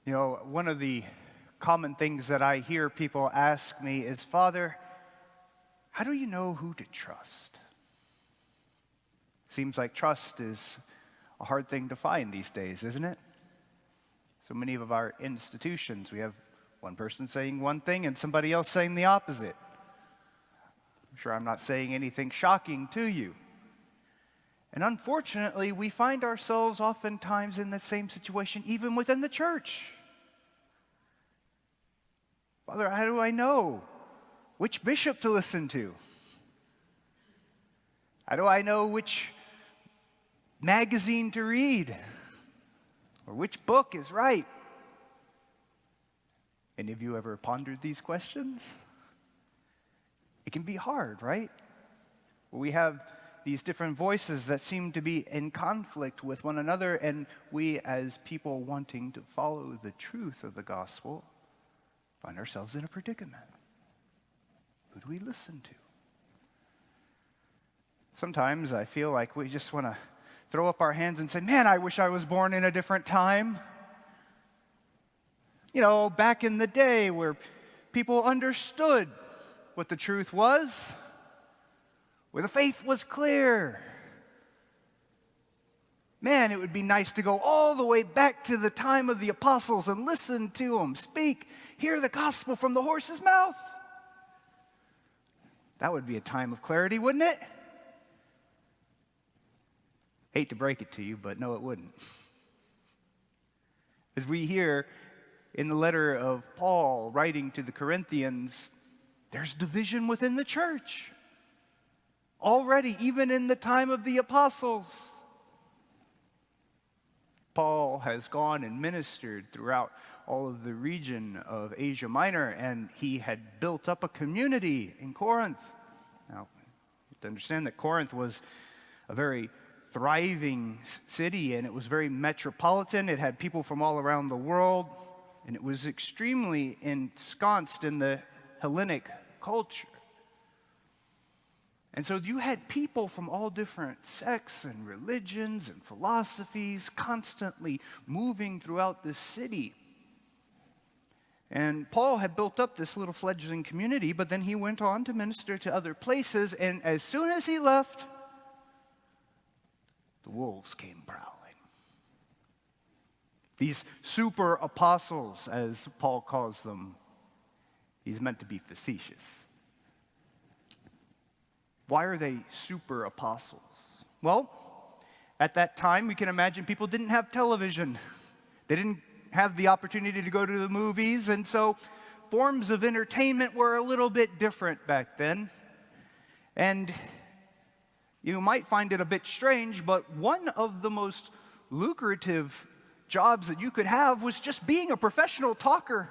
You know, one of the common things that I hear people ask me is, Father, how do you know who to trust? Seems like trust is a hard thing to find these days, isn't it? So many of our institutions, we have one person saying one thing and somebody else saying the opposite. I'm sure I'm not saying anything shocking to you. And unfortunately, we find ourselves oftentimes in the same situation, even within the church. Father, how do I know which bishop to listen to? How do I know which magazine to read? Or which book is right? Any of you ever pondered these questions? It can be hard, right? We have these different voices that seem to be in conflict with one another, and we as people wanting to follow the truth of the gospel find ourselves in a predicament. Who do we listen to? Sometimes I feel like we just want to throw up our hands and say, man, I wish I was born in a different time. You know, back in the day where people understood what the truth was, where the faith was clear. Man, it would be nice to go all the way back to the time of the apostles and listen to them speak, hear the gospel from the horse's mouth. That would be a time of clarity, wouldn't it? Hate to break it to you, but no, it wouldn't. As we hear in the letter of Paul writing to the Corinthians, there's division within the church. Already, even in the time of the apostles. Paul has gone and ministered throughout all of the region of Asia Minor, and he had built up a community in Corinth. Now, you have to understand that Corinth was a very thriving city, and it was very metropolitan. It had people from all around the world, and it was extremely ensconced in the Hellenic culture. And so you had people from all different sects and religions and philosophies constantly moving throughout this city. And Paul had built up this little fledgling community, but then he went on to minister to other places, and as soon as he left, the wolves came prowling. These super apostles, as Paul calls them, he's meant to be facetious. Why are they super apostles? Well, at that time, we can imagine people didn't have television. They didn't have the opportunity to go to the movies, and so forms of entertainment were a little bit different back then. And you might find it a bit strange, but one of the most lucrative jobs that you could have was just being a professional talker.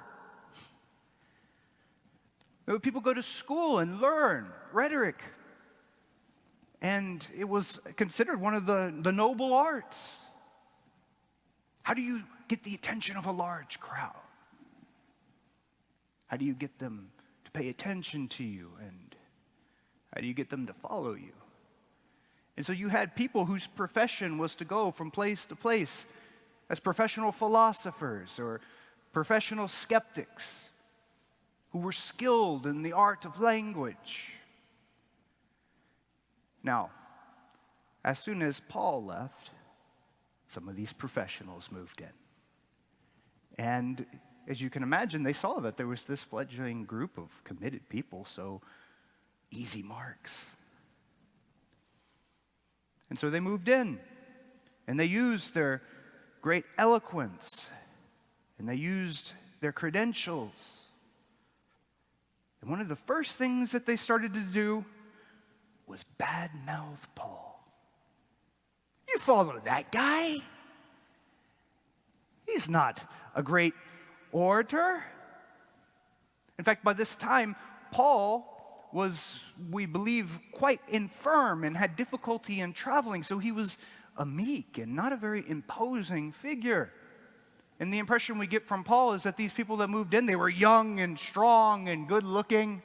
People go to school and learn rhetoric. And it was considered one of the noble arts. How do you get the attention of a large crowd? How do you get them to pay attention to you? And how do you get them to follow you? And so you had people whose profession was to go from place to place as professional philosophers or professional skeptics who were skilled in the art of language. Now, as soon as Paul left, some of these professionals moved in. And as you can imagine, they saw that there was this fledgling group of committed people, so easy marks. And so they moved in, and they used their great eloquence, and they used their credentials. And one of the first things that they started to do was badmouth Paul. You follow that guy? He's not a great orator. In fact, by this time, Paul was, we believe, quite infirm and had difficulty in traveling, so he was a meek and not a very imposing figure. And the impression we get from Paul is that these people that moved in, they were young and strong and good looking.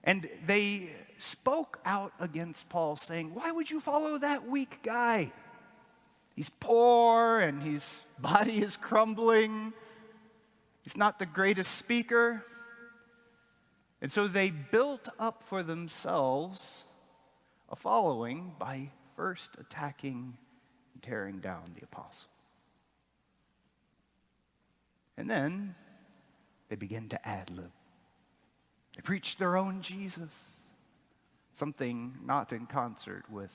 And they spoke out against Paul, saying, "Why would you follow that weak guy? He's poor and his body is crumbling. He's not the greatest speaker. And so they built up for themselves a following by first attacking and tearing down the apostle. And then they begin to ad-lib. They preach their own Jesus, something not in concert with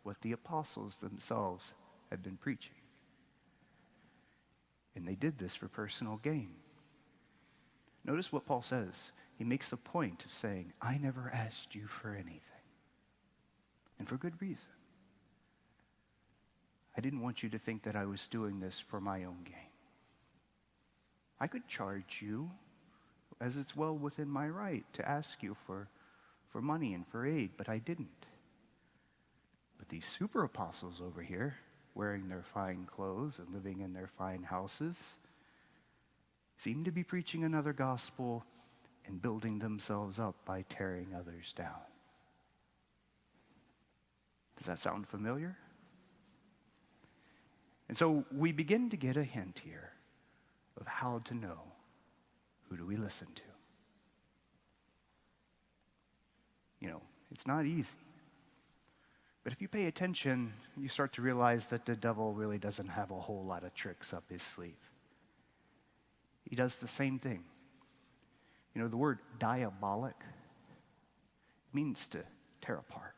what the apostles themselves had been preaching. And they did this for personal gain. Notice what Paul says. He makes a point of saying, I never asked you for anything. And for good reason. I didn't want you to think that I was doing this for my own gain. I could charge you, as it's well within my right, to ask you for money and for aid, but I didn't. But these super apostles over here, wearing their fine clothes and living in their fine houses, seem to be preaching another gospel and building themselves up by tearing others down. Does that sound familiar? And so we begin to get a hint here of how to know who do we listen to. It's not easy. But if you pay attention, you start to realize that the devil really doesn't have a whole lot of tricks up his sleeve. He does the same thing. The word diabolic means to tear apart.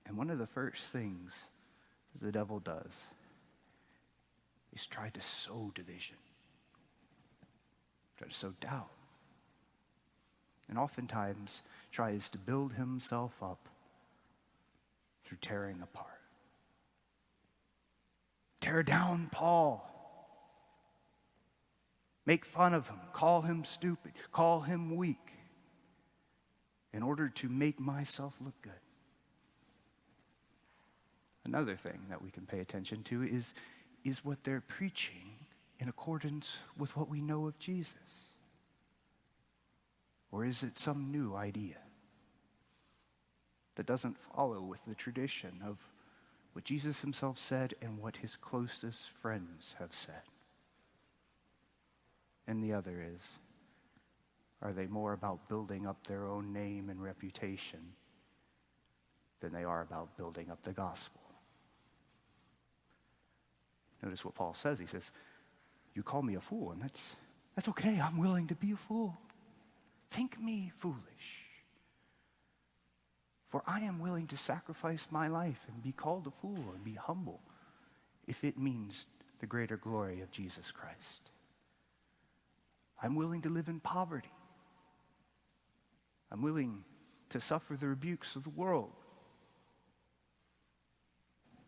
And one of the first things the devil does is try to sow division, try to sow doubt, and oftentimes tries to build himself up through tearing apart. Tear down Paul. Make fun of him, call him stupid, call him weak, in order to make myself look good. Another thing that we can pay attention to is what they're preaching in accordance with what we know of Jesus? Or is it some new idea that doesn't follow with the tradition of what Jesus himself said and what his closest friends have said? And the other is, are they more about building up their own name and reputation than they are about building up the gospel? Notice what Paul says. He says, you call me a fool, and that's okay. I'm willing to be a fool. Think me foolish. For I am willing to sacrifice my life and be called a fool and be humble if it means the greater glory of Jesus Christ. I'm willing to live in poverty. I'm willing to suffer the rebukes of the world.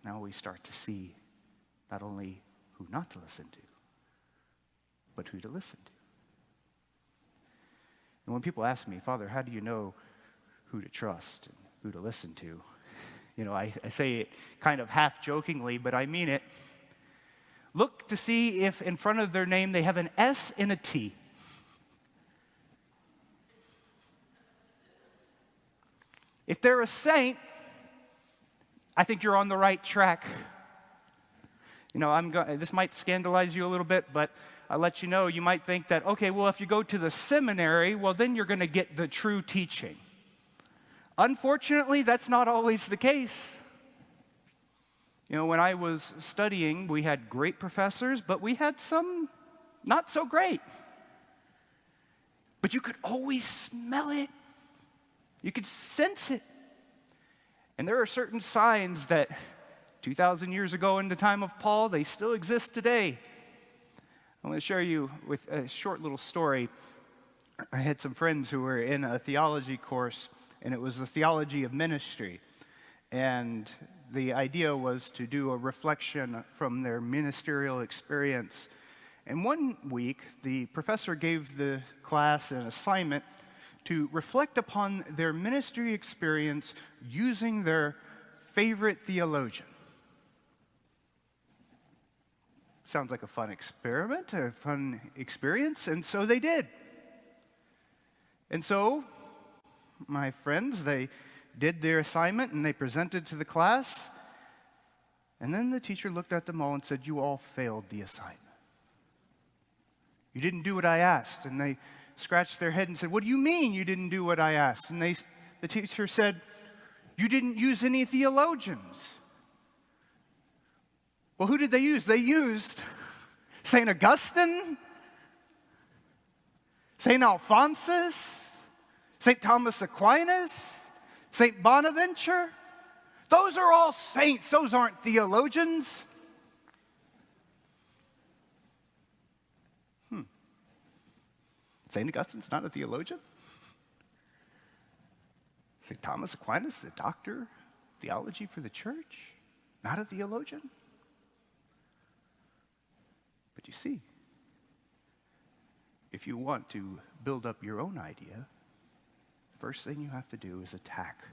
Now we start to see not only who not to listen to, but who to listen to. And when people ask me, Father, how do you know who to trust and who to listen to? I say it kind of half jokingly, but I mean it. Look to see if in front of their name they have an S and a T. If they're a saint, I think you're on the right track. This might scandalize you a little bit, but I'll let you know, you might think that, okay, well, if you go to the seminary, well, then you're going to get the true teaching. Unfortunately, that's not always the case. When I was studying, we had great professors, but we had some not so great. But you could always smell it. You could sense it. And there are certain signs that 2,000 years ago in the time of Paul, they still exist today. I want to share you with a short little story. I had some friends who were in a theology course, and it was the theology of ministry. And the idea was to do a reflection from their ministerial experience. And one week, the professor gave the class an assignment to reflect upon their ministry experience using their favorite theologian. Sounds like a fun experiment, a fun experience, and so they did. And so, my friends, they did their assignment and they presented to the class. And then the teacher looked at them all and said, "You all failed the assignment. You didn't do what I asked." And they scratched their head and said, "What do you mean you didn't do what I asked?" And the teacher said, "You didn't use any theologians." Well, who did they use? They used St. Augustine, St. Alphonsus, St. Thomas Aquinas, St. Bonaventure. Those are all saints. Those aren't theologians. St. Augustine's not a theologian? St. Thomas Aquinas, the doctor of theology for the church, not a theologian? But you see, if you want to build up your own idea, the first thing you have to do is attack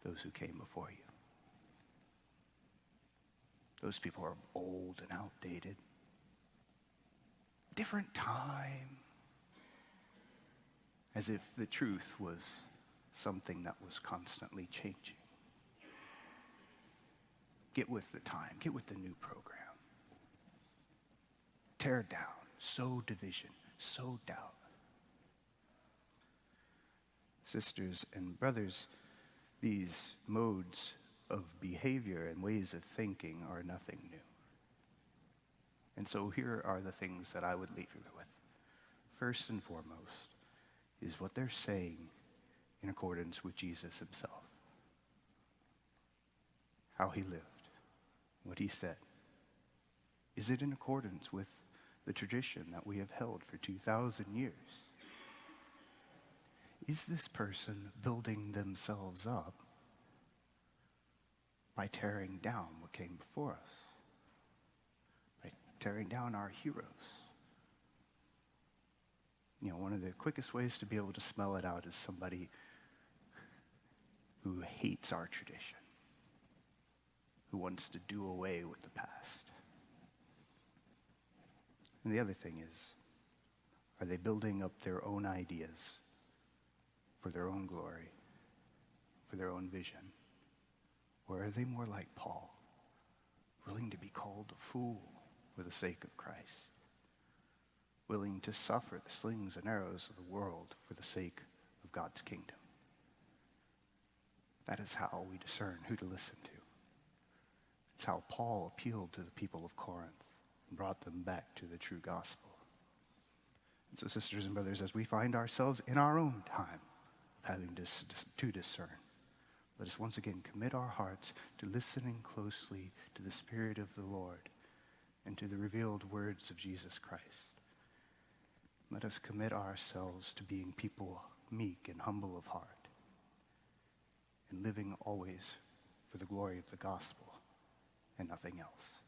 those who came before you. Those people are old and outdated. Different time. As if the truth was something that was constantly changing. Get with the time. Get with the new program. Tear down. Sow division. Sow doubt. Sisters and brothers, these modes of behavior and ways of thinking are nothing new. And so here are the things that I would leave you with. First and foremost is what they're saying in accordance with Jesus himself. How he lived, what he said. Is it in accordance with the tradition that we have held for 2,000 years? Is this person building themselves up by tearing down what came before us? By tearing down our heroes? You know, one of the quickest ways to be able to smell it out is somebody who hates our tradition, who wants to do away with the past. And the other thing is, are they building up their own ideas for their own glory, for their own vision? Or are they more like Paul, willing to be called a fool for the sake of Christ? Willing to suffer the slings and arrows of the world for the sake of God's kingdom. That is how we discern who to listen to. It's how Paul appealed to the people of Corinth and brought them back to the true gospel. And so, sisters and brothers, as we find ourselves in our own time of having to discern, let us once again commit our hearts to listening closely to the Spirit of the Lord and to the revealed words of Jesus Christ. Let us commit ourselves to being people meek and humble of heart and living always for the glory of the gospel and nothing else.